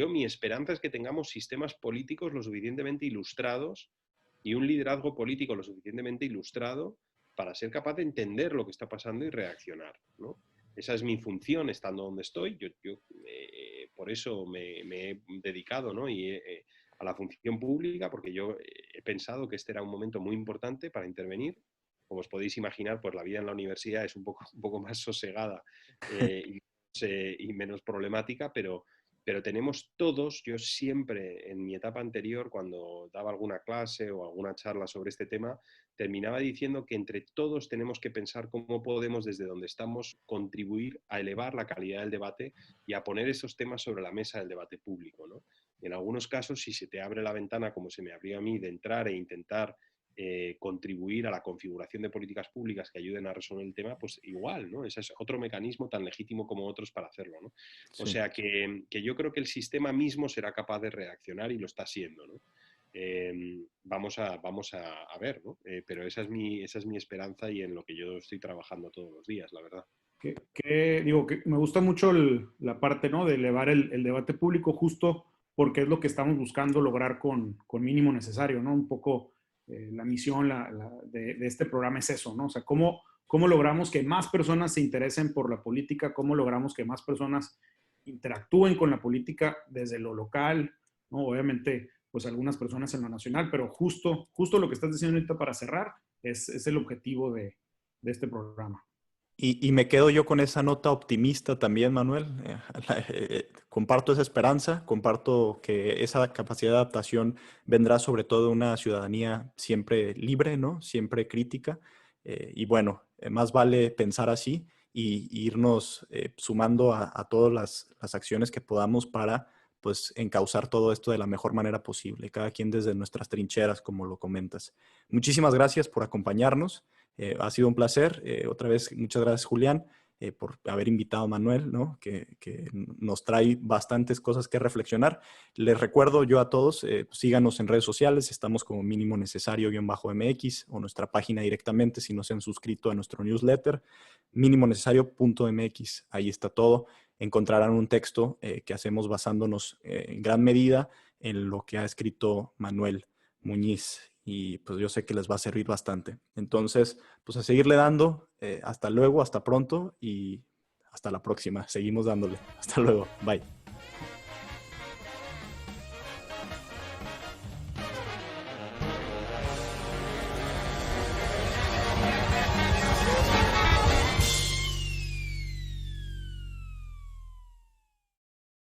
Mi esperanza es que tengamos sistemas políticos lo suficientemente ilustrados y un liderazgo político lo suficientemente ilustrado para ser capaz de entender lo que está pasando y reaccionar, ¿no? Esa es mi función estando donde estoy. Por eso me he dedicado, ¿no? A la función pública, porque yo he pensado que este era un momento muy importante para intervenir. Como os podéis imaginar, pues la vida en la universidad es un poco más sosegada y menos problemática, pero tenemos todos, yo siempre en mi etapa anterior, cuando daba alguna clase o alguna charla sobre este tema, terminaba diciendo que entre todos tenemos que pensar cómo podemos desde donde estamos contribuir a elevar la calidad del debate y a poner esos temas sobre la mesa del debate público, ¿no? En algunos casos, si se te abre la ventana, como se me abrió a mí, de entrar e intentar contribuir a la configuración de políticas públicas que ayuden a resolver el tema, pues igual, ¿no? Ese es otro mecanismo tan legítimo como otros para hacerlo, ¿no? Sí. O sea que yo creo que el sistema mismo será capaz de reaccionar y lo está haciendo, ¿no? Vamos a ver, ¿no? Pero esa es mi esperanza y en lo que yo estoy trabajando todos los días, la verdad. Digo, que me gusta mucho la parte, ¿no? De elevar el debate público, justo porque es lo que estamos buscando lograr con mínimo necesario, ¿no? Un poco la misión de este programa es eso, ¿no? O sea, cómo logramos que más personas se interesen por la política, cómo logramos que más personas interactúen con la política desde lo local, ¿no? Obviamente, pues algunas personas en lo nacional, pero justo lo que estás diciendo ahorita para cerrar es el objetivo de este programa. Y me quedo yo con esa nota optimista también, Manuel. Comparto esa esperanza, comparto que esa capacidad de adaptación vendrá sobre todo de una ciudadanía siempre libre, ¿no? Siempre crítica. Y bueno, más vale pensar así y irnos sumando a todas las acciones que podamos para pues encauzar todo esto de la mejor manera posible, cada quien desde nuestras trincheras, como lo comentas. Muchísimas gracias por acompañarnos. Ha sido un placer. Otra vez, muchas gracias, Julián, por haber invitado a Manuel, ¿no? que nos trae bastantes cosas que reflexionar. Les recuerdo yo a todos, síganos en redes sociales, estamos como mínimo necesario-mx o nuestra página directamente si no se han suscrito a nuestro newsletter, mínimoNecesario.mx. Ahí está todo. Encontrarán un texto que hacemos basándonos en gran medida en lo que ha escrito Manuel Muñiz. Y pues yo sé que les va a servir bastante. Entonces, pues a seguirle dando. Hasta luego, hasta pronto y hasta la próxima. Seguimos dándole. Hasta luego. Bye.